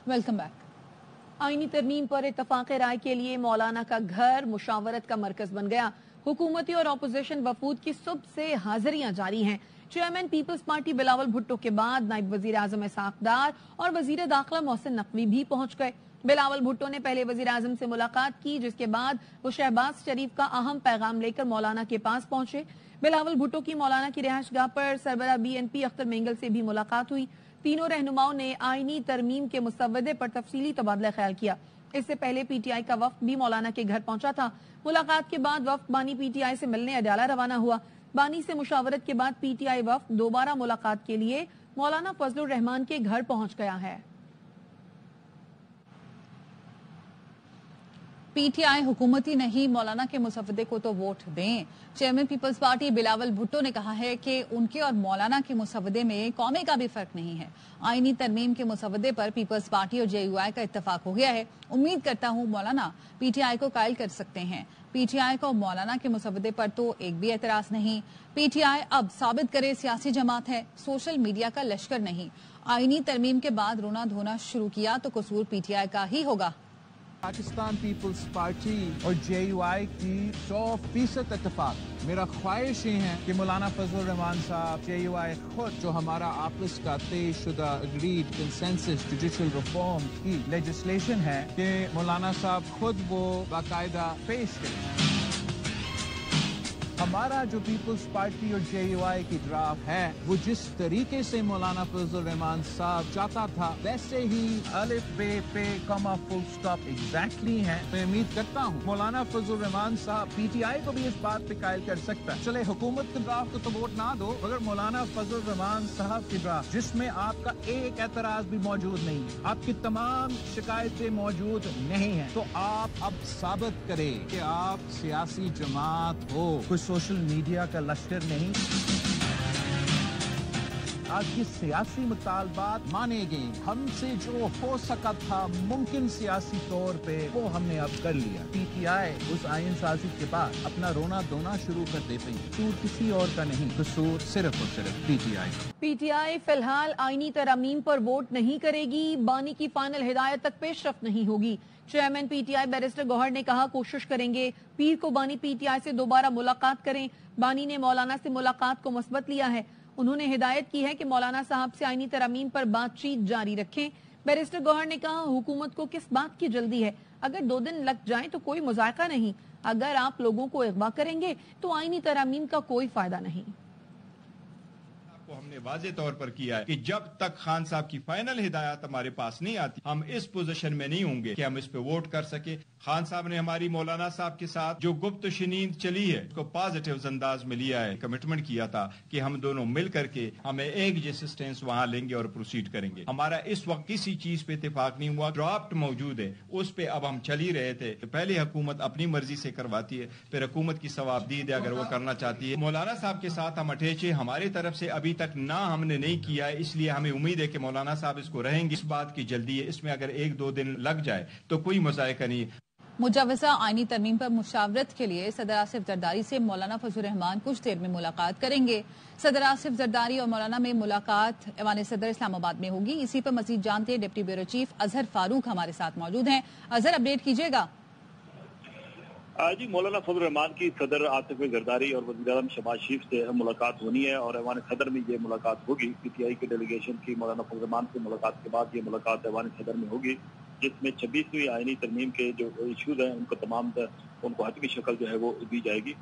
Welcome back. आईनी तरमीम पर इत्तफाक राय के लिए मौलाना का घर मुशावरत का मरकज बन गया। हुकूमती और अपोजिशन वफूद की सुबह से हाजिरियां जारी हैं। चेयरमैन पीपल्स पार्टी बिलावल भुट्टो के बाद नायब वजीर आजम इसहाक डार और वजीर दाखिला मोहसिन नकवी भी पहुंच गए। बिलावल भुट्टो ने पहले वजीर आजम से मुलाकात की, जिसके बाद वो शहबाज शरीफ का अहम पैगाम लेकर मौलाना के पास पहुंचे। बिलावल भुट्टो की मौलाना की रिहाइश गाह पर सरबराह BNP अख्तर मेंगल से भी मुलाकात हुई। तीनों रहनुमाओं ने आईनी तरमीम के मुसव्वदे पर तफसीली तबादला ख्याल किया। इससे पहले PTI का वफ्द भी मौलाना के घर पहुंचा था। मुलाकात के बाद वफ्द बानी PTI से मिलने अडाला रवाना हुआ। बानी से मुशावरत के बाद PTI वफ्द दोबारा मुलाकात के लिए मौलाना फजलुर रहमान के घर पहुंच गया है। PTI हुकूमती नहीं, मौलाना के मुसव्वदे को तो वोट दें। चेयरमैन पीपल्स पार्टी बिलावल भुट्टो ने कहा है कि उनके और मौलाना के मुसव्वदे में कौमे का भी फर्क नहीं है। आईनी तरमीम के मुसव्वदे पर पीपल्स पार्टी और JUI का इत्तफाक हो गया है। उम्मीद करता हूं मौलाना PTI को कायल कर सकते हैं। PTI को मौलाना के मुसव्वदे पर तो एक भी एतराज नहीं। PTI अब साबित करे सियासी जमात है, सोशल मीडिया का लश्कर नहीं। आईनी तरमीम के बाद रोना धोना शुरू किया तो कसूर PTI का ही होगा। पाकिस्तान पीपल्स पार्टी और JUI की 100% इत्तेफाक। मेरा ख्वाहिश ये है कि मौलाना फजलुर रहमान साहब, JUI खुद जो हमारा आपस का तयशुदा अग्रीड कंसेंसस जुडिशल रिफॉर्म की लेजिस्लेशन है कि मौलाना साहब खुद वो बाकायदा पेश करें। हमारा जो पीपल्स पार्टी और JUI की ड्राफ्ट है वो जिस तरीके से मौलाना फजलुर रहमान साहब चाहता था वैसे ही अलिफ बे पे कॉमा फुल स्टॉप एग्जैक्टली है। मैं उम्मीद करता हूँ मौलाना फजलुर रहमान साहब PTI को भी इस बात पे कायल कर सकता है। चले हुकूमत के ड्राफ्ट को तो वोट ना दो, मगर मौलाना फजलुर रहमान साहब की ड्राफ्ट जिसमें आपका एक एतराज भी मौजूद नहीं है, आपकी तमाम शिकायतें मौजूद नहीं है, तो आप अब साबित करें कि आप सियासी जमात हो, कुछ सोशल मीडिया का लश्कर नहीं। आपकी सियासी मुतालबात माने गए। हमसे जो हो सका था मुमकिन सियासी तौर पे वो हमने अब कर लिया। PTI उस आयन साजी के बाद अपना रोना धोना शुरू कर देते हैं। कसूर किसी और का नहीं, कसूर सिर्फ और सिर्फ PTI। फिलहाल आईनी तरमीम पर वोट नहीं करेगी। बानी की फाइनल हिदायत तक पेशरफ नहीं होगी। चेयरमैन PTI बैरिस्टर गौहर ने कहा कोशिश करेंगे पीर को बानी PTI से दोबारा मुलाकात करें। बानी ने मौलाना से मुलाकात को मुस्बत लिया है। उन्होंने हिदायत की है कि मौलाना साहब से आईनी तरमीम पर बातचीत जारी रखें। बैरिस्टर गौहर ने कहा हुकूमत को किस बात की जल्दी है, अगर 2 दिन लग जाए तो कोई मुजायका नहीं। अगर आप लोगों को अगवा करेंगे तो आईनी तरमीम का कोई फायदा नहीं। हमने वाजे तौर पर किया है कि जब तक खान साहब की फाइनल हिदायत हमारे पास नहीं आती हम इस पोजीशन में नहीं होंगे कि हम इस पे वोट कर सके। खान साहब ने हमारी मौलाना साहब के साथ जो गुप्त शनीद चली है उसको पॉजिटिव अंदाज में लिया है। कमिटमेंट किया था कि हम दोनों मिल करके हमें एक जैसे स्टेंस वहां लेंगे और प्रोसीड करेंगे। हमारा इस वक्त किसी चीज पे इत्तेफाक नहीं हुआ। ड्राफ्ट मौजूद है, उस पे अब हम चल ही रहे थे। पहले हुकूमत अपनी मर्जी से करवाती है, फिर हुकूमत की सवाबदीद है अगर वो करना चाहती है। मौलाना साहब के साथ हम अटैचे हमारी तरफ से अभी तक ना हमने नहीं किया है, इसलिए हमें उम्मीद है कि मौलाना साहब इसको रहेंगे। इस बात की जल्दी है, इसमें अगर 1-2 दिन लग जाए तो कोई मजायका नहीं। मुजव्वज़ा आईनी तरमीम पर मुशावरत के लिए सदर आसिफ जरदारी से मौलाना फजलुर रहमान कुछ देर में मुलाकात करेंगे। सदर आसिफ जरदारी और मौलाना में मुलाकात ऐवान सदर इस्लामाबाद में होगी। इसी पर मजीद जानते deputy bureau chief Azhar Farooq हमारे साथ मौजूद हैं। अजहर, अपडेट कीजिएगा। जी, मौलाना फजलुर रहमान की सदर आसिफ जरदारी और वज़ीर आज़म शहबाज शरीफ से मुलाकात होनी है और ऐवान सदर में ये मुलाकात होगी। PTI के डेलीगेशन की मौलाना फजलुर रहमान से मुलाकात के बाद ये मुलाकात ऐवान सदर में होगी, जिसमें 26वीं आईनी तरमीम के जो इशूज हैं उनको हतमी शक्ल जो है वो दी जाएगी।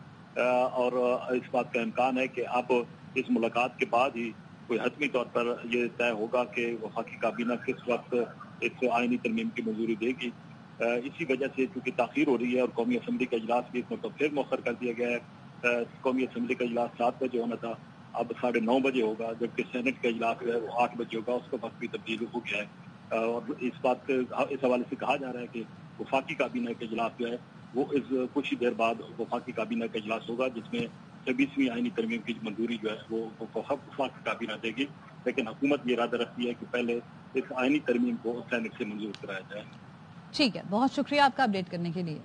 और इस बात का इम्कान है कि अब इस मुलाकात के बाद ही कोई हतमी तौर पर यह तय होगा कि वफाकी काबीना किस वक्त इस आईनी तरमीम की मंजूरी देगी। इसी वजह से चूंकि ताखीर हो रही है और कौमी असम्बली का इजलास भी इसमें फिर मौखर कर दिया गया है। कौमी असम्बली का इजलास 7 बजे होना था, अब 9:30 बजे होगा, जबकि सेनेट का इजलास जो है वो 8 बजे होगा। उसका वक्त भी तब्दील हो गया है और इस हवाले से कहा जा रहा है कि वफाकी काबीना का इजलास जो है वो इस कुछ ही देर बाद वफाकी काबीना का इजलास होगा, जिसमें 26वीं आईनी तरमीम की मंजूरी जो है वो वफाकी काबीना देगी। लेकिन हुकूमत ये इरादा रखती है कि पहले इस आईनी तरमीम को सेनेट से मंजूर कराया जाए। ठीक है, बहुत शुक्रिया आपका अपडेट करने के लिए।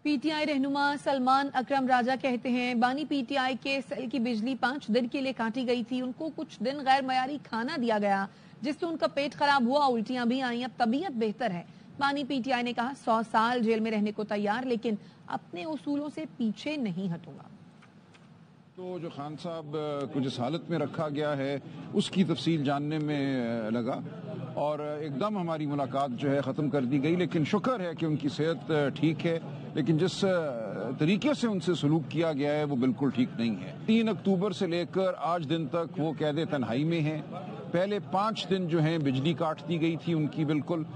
PTI रहनुमा सलमान अकरम राजा कहते हैं बानी PTI के सेल की बिजली 5 दिन के लिए काटी गई थी। उनको कुछ दिन गैर मयारी खाना दिया गया जिससे उनका पेट खराब हुआ, उल्टियां भी आई। अब तबीयत बेहतर है। बानी PTI ने कहा 100 साल जेल में रहने को तैयार, लेकिन अपने उसूलों से पीछे नहीं हटूंगा। तो जो खान साहब को जिस हालत में रखा गया है उसकी तफसील जानने में लगा और एकदम हमारी मुलाकात जो है ख़त्म कर दी गई, लेकिन शुक्र है कि उनकी सेहत ठीक है, लेकिन जिस तरीके से उनसे सलूक किया गया है वो बिल्कुल ठीक नहीं है। 3 अक्टूबर से लेकर आज दिन तक वो कैद तन्हाई में हैं। पहले 5 दिन जो है बिजली काट दी गई थी उनकी बिल्कुल।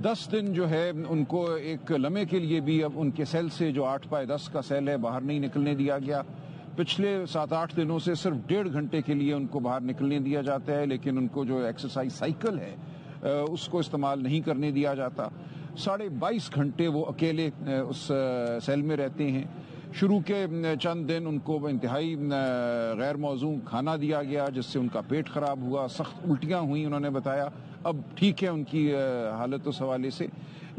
10 दिन जो है उनको एक लम्हे के लिए भी अब उनके सेल से जो 8x10 का सेल है बाहर नहीं निकलने दिया गया। पिछले 7-8 दिनों से सिर्फ 1.5 घंटे के लिए उनको बाहर निकलने दिया जाता है, लेकिन उनको जो एक्सरसाइज साइकिल है उसको इस्तेमाल नहीं करने दिया जाता। 22.5 घंटे वो अकेले उस सेल में रहते हैं। शुरू के चंद दिन उनको इंतहाई गैर मौजूद खाना दिया गया जिससे उनका पेट खराब हुआ, सख्त उल्टियाँ हुई उन्होंने बताया। अब ठीक है उनकी हालत उस हवाले से,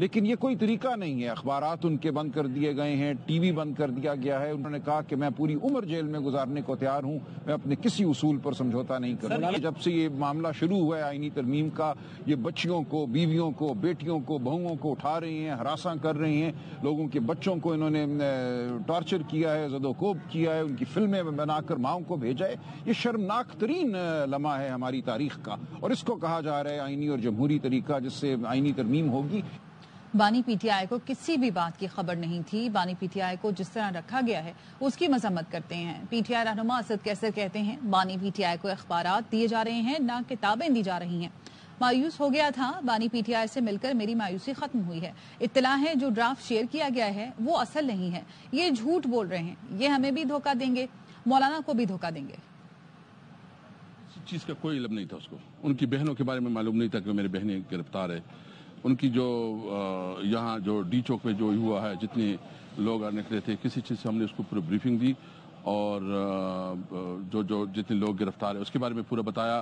लेकिन ये कोई तरीका नहीं है। अखबारात उनके बंद कर दिए गए हैं, टीवी बंद कर दिया गया है। उन्होंने कहा कि मैं पूरी उम्र जेल में गुजारने को तैयार हूं, मैं अपने किसी उसूल पर समझौता नहीं करूंगा। जब से ये मामला शुरू हुआ है आईनी तरमीम का, ये बच्चियों को, बीवियों को, बेटियों को, बहुओं को उठा रहे हैं, हरासा कर रहे हैं, लोगों के बच्चों को इन्होंने टॉर्चर किया है, ज़दोकोब किया है, उनकी फिल्में बनाकर माओं को भेजा है। ये शर्मनाक तरीन लम्हा है हमारी तारीख का और इसको कहा जा रहा है आईनी और जमहूरी तरीका जिससे आईनी तरमीम होगी। बानी PTI को किसी भी बात की खबर नहीं थी। बानी PTI को जिस तरह रखा गया है उसकी मजम्मत करते हैं। PTI रहनुमा असद कैसर कहते हैं बानी PTI को अखबारात दिए जा रहे हैं, ना किताबें दी जा रही हैं। मायूस हो गया था, बानी PTI से मिलकर मेरी मायूसी खत्म हुई है। इत्तला है जो ड्राफ्ट शेयर किया गया है वो असल नहीं है, ये झूठ बोल रहे हैं, ये हमें भी धोखा देंगे, मौलाना को भी धोखा देंगे। इस चीज का कोई इल्म नहीं था उसको। उनकी बहनों के बारे में मालूम नहीं था कि मेरी बहनें गिरफ्तार है। उनकी जो यहाँ जो डी चौक पे जो हुआ है, जितने लोग निकले थे, किसी चीज़ से हमने उसको पूरी ब्रीफिंग दी और जो जितने लोग गिरफ्तार है उसके बारे में पूरा बताया।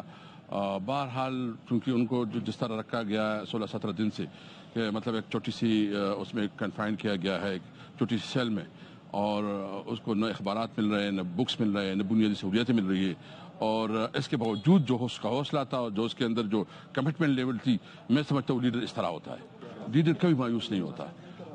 बहरहाल चूँकि उनको जो जिस तरह रखा गया है 16-17 दिन से, मतलब एक छोटी सी उसमें कन्फाइन किया गया है, एक छोटी सी सेल में, और उसको न अखबारात मिल रहे हैं, न बुक्स मिल रहे हैं, न बुनियादी सहूलियतें मिल रही है। और इसके बावजूद जो उसका हौसला था और जो उसके अंदर जो कमिटमेंट लेवल थी, मैं समझता हूँ लीडर इस तरह होता है। लीडर कभी मायूस नहीं होता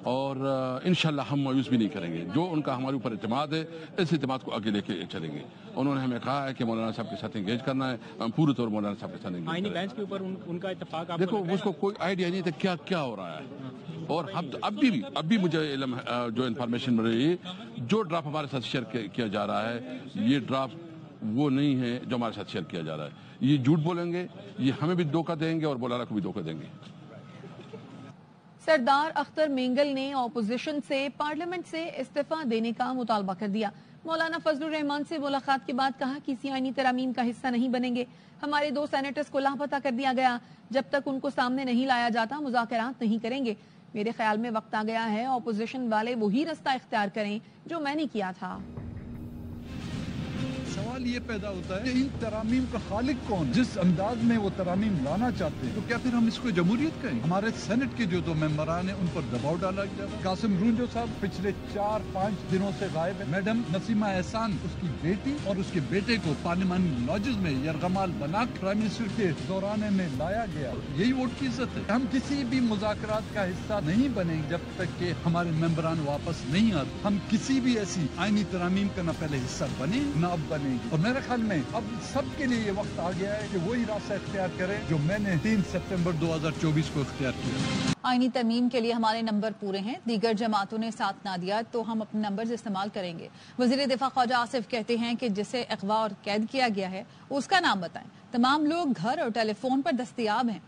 और इंशाल्लाह हम मायूस भी नहीं करेंगे। जो उनका हमारे ऊपर एतमाद है, इस एतमाद को आगे लेके चलेंगे। उन्होंने हमें कहा है कि मौलाना साहब के साथ एंगेज करना है, हम पूरे तौर मौलाना साहब के साथ एंगेज आईनी बेंच के ऊपर उनका इत्तेफाक। देखो उसको कोई आइडिया नहीं था क्या क्या हो रहा है। और अब भी मुझे जो इन्फॉर्मेशन मिल रही है, जो ड्राफ्ट हमारे साथ शेयर किया जा रहा है, ये ड्राफ्ट वो नहीं है जो हमारे साथ शेयर किया जा रहा है। ये झूठ बोलेंगे, ये हमें भी धोखा देंगे और मौलाना को भी धोखा देंगे। सरदार अख्तर मेंगल ने ऑपोजिशन से पार्लियामेंट से इस्तीफा देने का मुतालबा कर दिया। मौलाना फजलुर रहमान से मुलाकात के बाद कहा किसी आईनी तरामीम का हिस्सा नहीं बनेंगे। हमारे 2 सेनेटर्स को लापता कर दिया गया, जब तक उनको सामने नहीं लाया जाता मुज़ाकरात नहीं करेंगे। मेरे ख्याल में वक्त आ गया है ऑपोजिशन वाले वही रास्ता इख्तियार करें जो मैंने किया था। सवाल ये पैदा होता है कि इन तरामीम का खालिक कौन? जिस अंदाज में वो तरामीम लाना चाहते हैं, तो क्या फिर हम इसको जमहूरियत कहें? हमारे सेनेट के जो 2 मेंबरान हैं उन पर दबाव डाला गया। कासिम रूंजो साहब पिछले 4-5 दिनों से गायब है। मैडम नसीमा एहसान, उसकी बेटी और उसके बेटे को पार्लियामानी लॉजेस में यरगमाल बना प्राइम मिनिस्टर के दौराने में लाया गया। यही वोट की इज्जत है। हम किसी भी मुज़ाकरात का हिस्सा नहीं बनेंगे जब तक कि हमारे मेंबरान वापस नहीं आते। हम किसी भी ऐसी आईनी तरामीम का न पहले हिस्सा बने न अब बने। और मेरे ख्याल में अब सबके लिए ये वक्त आ गया है कि वही रास्ता इख्तियार करें जो मैंने 3 सितंबर 2024 को इख्तियार किया। आईनी तरमीम के लिए हमारे नंबर पूरे हैं, दीगर जमातों ने साथ ना दिया तो हम अपने नंबर इस्तेमाल करेंगे। वजीर दिफा ख्वाजा आसिफ कहते हैं कि जिसे अगवा और कैद किया गया है उसका नाम बताएं। तमाम लोग घर और टेलीफोन पर दस्तयाब हैं।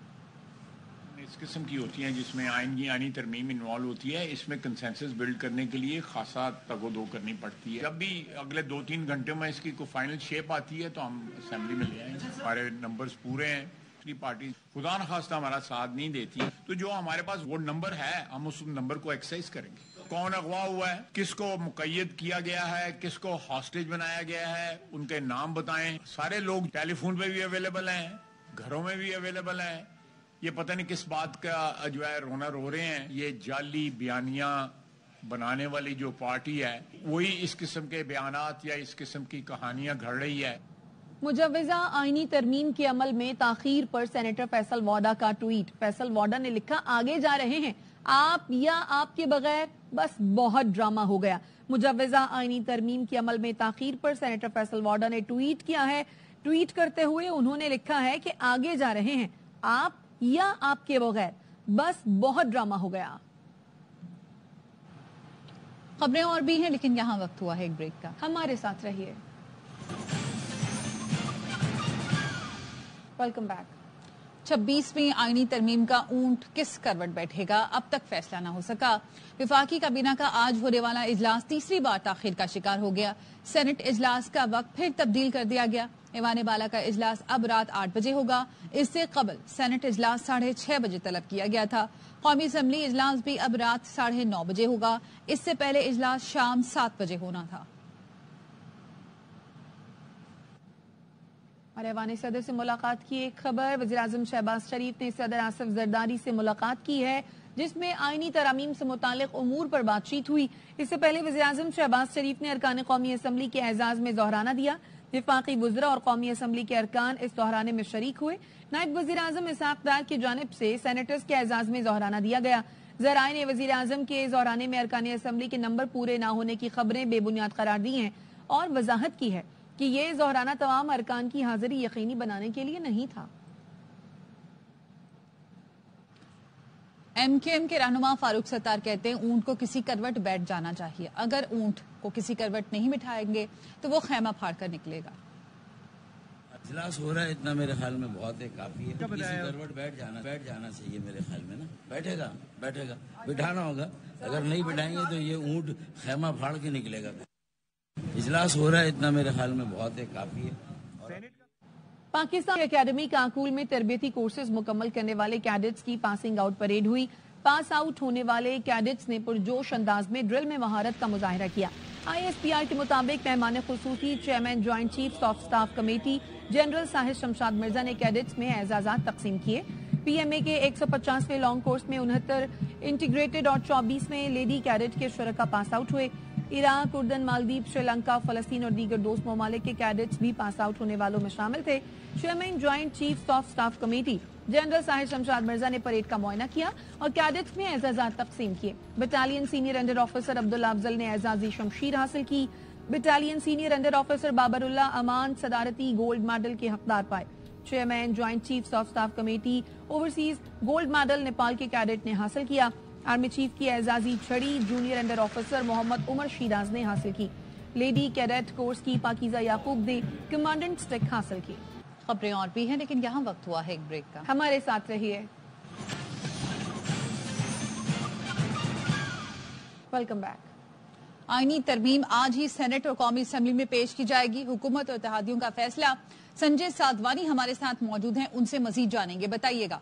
इस किस्म की होती हैं जिसमें आईनी तरमीम इन्वॉल्व होती है। इसमें कंसेंसस बिल्ड करने के लिए खासा तगोदो करनी पड़ती है। जब भी अगले 2-3 घंटे में इसकी कोई फाइनल शेप आती है तो हम असेंबली में ले आएंगे। हमारे नंबर्स पूरे हैं। पार्टी खुदा न खास्ता हमारा साथ नहीं देती तो जो हमारे पास वो नंबर है हम उस नंबर को एक्सरसाइज करेंगे। कौन अगवा हुआ है, किसको मुकय्यद किया गया है, किसको हॉस्टेज बनाया गया है, उनके नाम बताएं। सारे लोग टेलीफोन पे भी अवेलेबल हैं, घरों में भी अवेलेबल हैं। ये पता नहीं किस बात का जो है रोना रो रहे हैं। ये जाली बयानियां बनाने वाली जो पार्टी है वही इस किस्म के बयानात या इस किस्म की कहानियां घड़ रही है। मुजव्वजा आईनी तरमीम के अमल में ताखीर पर सेनेटर फैसल वाडा का ट्वीट। फैसल वाडा ने लिखा, आगे जा रहे हैं आप या आपके बगैर, बस बहुत ड्रामा हो गया। मुजव्वजा आईनी तरमीम के अमल में ताखीर पर सेनेटर फैसल वाडा ने ट्वीट किया है। ट्वीट करते हुए उन्होंने लिखा है कि आगे जा रहे हैं आप या आपके बगैर, बस बहुत ड्रामा हो गया। खबरें और भी हैं, लेकिन यहाँ वक्त हुआ है एक ब्रेक का। हमारे साथ रहिए। Welcome back. 26वीं आईनी तरमीम का ऊंट किस करवट बैठेगा, अब तक फैसला न हो सका। विफाकी काबीना का आज होने वाला इजलास तीसरी बार ताखीर का शिकार हो गया। सेनेट इजलास का वक्त फिर तब्दील कर दिया गया। ऐवान बाला का इजलास अब रात 8 बजे होगा। इससे कबल सेनेट इजलास 6:30 बजे तलब किया गया था। कौमी असम्बली इजलास भी अब रात 9:30 बजे होगा। इससे पहले इजलास शाम 7 बजे होना था। और ऐवान सदर से मुलाकात की एक खबर। वज़ीर-ए-आज़म शहबाज शरीफ ने सदर आसिफ जरदारी से मुलाकात की है, जिसमें आईनी तरामीम से मुतालिक उमूर पर बातचीत हुई। इससे पहले वज़ीर-ए-आज़म शहबाज शरीफ ने अरकान कौमी असम्बली के एजाज में दोहराना दिया। विफाकी वुज़रा और कौमी असम्बली के अरकान इस दोहराने में शरीक हुए। नायब वज़ीर-ए-आज़म इसहाक डार की जानिब से सेनेटर्स के एजाज में दोहराना दिया गया। ज़राए ने वज़ीर-ए-आज़म के दोहराने में अरकान असम्बली के नंबर पूरे न होने की खबरें बेबुनियाद करार दी हैं और वजाहत की है कि ये दोहराना तमाम अरकान की हाजिरी यकीनी बनाने के लिए नहीं था। MKM के रहनुमा फारूक सत्तार कहते हैं ऊंट को किसी करवट बैठ जाना चाहिए। अगर ऊंट को किसी करवट नहीं बिठाएंगे तो वो खैमा फाड़ कर निकलेगा। इजलास हो रहा है, इतना मेरे ख्याल में बहुत है, काफी है। किसी करवट बैठ जाना चाहिए मेरे ख्याल में ना। बैठेगा बिठाना होगा। अगर नहीं बिठाएंगे तो ये ऊंट खैमा फाड़ के निकलेगा। इजलास हो रहा है, इतना मेरे ख्याल में बहुत है, काफी है। पाकिस्तान एकेडमी काकूल में तरबियती कोर्सेज मुकम्मल करने वाले कैडेट्स की पासिंग आउट परेड हुई। पास आउट होने वाले कैडेट्स ने पुरजोश अंदाज में ड्रिल में महारत का मुजाहिरा किया। ISPR के मुताबिक मेहमान खुसूसी chairman joint chiefs of staff committee general Sahir Shamshad Mirza ने कैडेट्स में एजाजात तकसीम किए। PMA के 150वें लॉन्ग कोर्स में 69 इंटीग्रेटेड और 24वें लेडी कैडेट के शुरका पास आउट हुए। इराक, उर्दन, मालदीव, श्रीलंका, फलस्तीन और दीगर दोस्त ममालिक के कैडेट्स भी पास आउट होने वालों में शामिल थे। Chairman joint chiefs of staff committee general Sahir Shamshad Mirza ने परेड का मुआयना किया और कैडेट्स में एजाजात तकसीम किए। Battalion senior under officer Abdullah Afzal ने एजाजी शमशीर हासिल की। बटालियन सीनियर अंडर ऑफिसर बाबरुल्ला अमान सदारती गोल्ड मेडल के हकदार पाए। Chairman joint chiefs of staff committee overseas gold medal Nepal के कैडेट ने हासिल किया। आर्मी चीफ की एजाजी छड़ी junior under officer Mohammad Umar Shiraz ने हासिल की। लेडी कैडेट कोर्स की पाकीजा याकूब ने कमांडेंट स्टिक हासिल की। खबरें और भी हैं, लेकिन यहाँ वक्त हुआ है एक ब्रेक का। हमारे साथ रहिए। Welcome back. आईनी तरमीम आज ही सेनेट और कौमी असेंबली में पेश की जाएगी। हुकूमत और इत्तेहादियों का फैसला। संजय साधवानी हमारे साथ मौजूद हैं, उनसे मजीद जानेंगे। बताइएगा।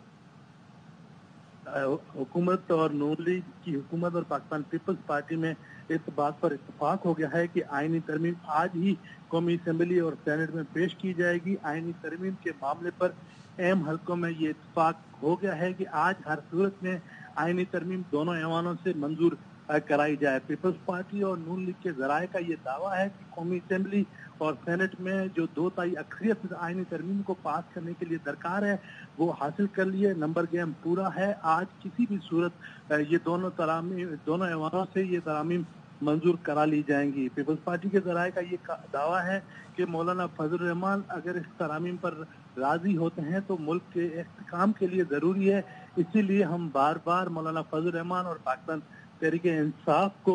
हुकूमत और नून लीग की हुकूमत और पाकिस्तान पीपल्स पार्टी में इस बात पर इत्तेफाक हो गया है कि आईनी तरमीम आज ही कौमी असेंबली और सेनेट में पेश की जाएगी। आईनी तरमीम के मामले पर अहम हलकों में ये इत्तेफाक हो गया है कि आज हर सूरत में आईनी तरमीम दोनों ऐवानों से मंजूर कराई जाए। पीपल्स पार्टी और नून लीग के जराये का ये दावा है कि कौमी असेंबली और सेनेट में जो 2/3 अक्सरियत आईनी तरमीम को पास करने के लिए दरकार है वो हासिल कर लिए। नंबर गेम पूरा है। आज किसी भी सूरत ये दोनों ऐवानों से ये तरामीम मंजूर करा ली जाएंगी। पीपल्स पार्टी के जराये का ये दावा है कि मौलाना फजल रहमान अगर इस तरामीम पर राजी होते हैं तो मुल्क के इस्तेकाम के लिए जरूरी है। इसीलिए हम बार बार मौलाना फजल रहमान और पाकिस्तान तहरीके इंसाफ को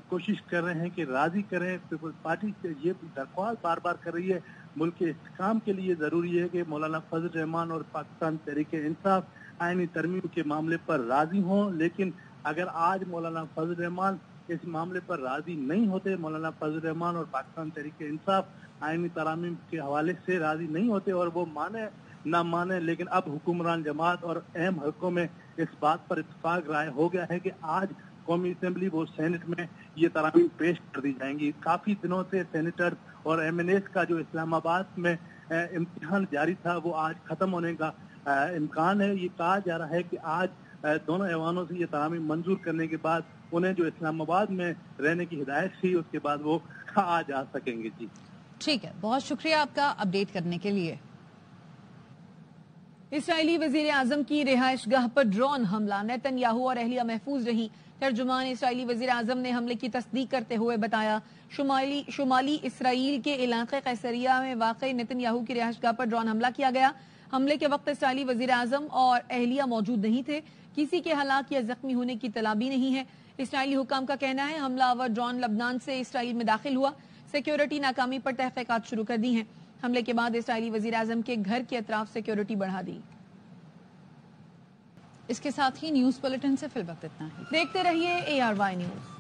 कोशिश कर रहे हैं कि राजी करें। पीपल्स पार्टी से ये दरख्वास्त बार बार कर रही है, मुल्क के इस्तेकाम के लिए जरूरी है कि मौलाना फजल रहमान और पाकिस्तान तहरीके इंसाफ आईनी तरमीम के मामले पर राजी हों। लेकिन अगर आज मौलाना फजल रहमान इस मामले पर राजी नहीं होते, मौलाना फजल रहमान और पाकिस्तान तहरीके इंसाफ आईनी तरामीम के हवाले से राजी नहीं होते और वो माने ना माने, लेकिन अब हुक्मरान जमात और अहम हलकों में इस बात पर इत्तेफाक राय हो गया है कि आज कौमी असेंबली व सेनेट में ये तरामीम पेश कर दी जाएंगी। काफी दिनों से सेनेटर और MNAs का जो इस्लामाबाद में इम्तिहान जारी था वो आज खत्म होने का इम्कान है। ये कहा जा रहा है कि आज दोनों ऐवानों से ये तरामीम मंजूर करने के बाद उन्हें जो इस्लामाबाद में रहने की हिदायत थी उसके बाद वो आ जा सकेंगे। जी ठीक है, बहुत शुक्रिया आपका अपडेट करने के लिए। इसराइली वजीर आजम की रिहाइशगाह पर ड्रोन हमला, नेतन्याहू और अहलिया महफूज रही। तर्जुमान इसराइली वजीर आजम ने हमले की तस्दीक करते हुए बताया, शुमाली इसराइल के इलाके कैसरिया में वाक़ नेतन्याहू की रिहाइशगाह पर ड्रोन हमला किया गया। हमले के वक्त इसराइली वजीर आजम और अहलिया मौजूद नहीं थे। किसी के हलाक या जख्मी होने की इत्तला भी नहीं है। इसराइली हुकाम का कहना है हमलावर ड्रोन लबनान से इसराइल में दाखिल हुआ। सिक्योरिटी नाकामी पर तहकीकात शुरू कर दी हैं। हमले के बाद इसराइली वजीर आजम के घर के अतराफ सिक्योरिटी बढ़ा दी। इसके साथ ही न्यूज बुलेटिन से फिल वक्त इतना ही। देखते रहिए ARY न्यूज।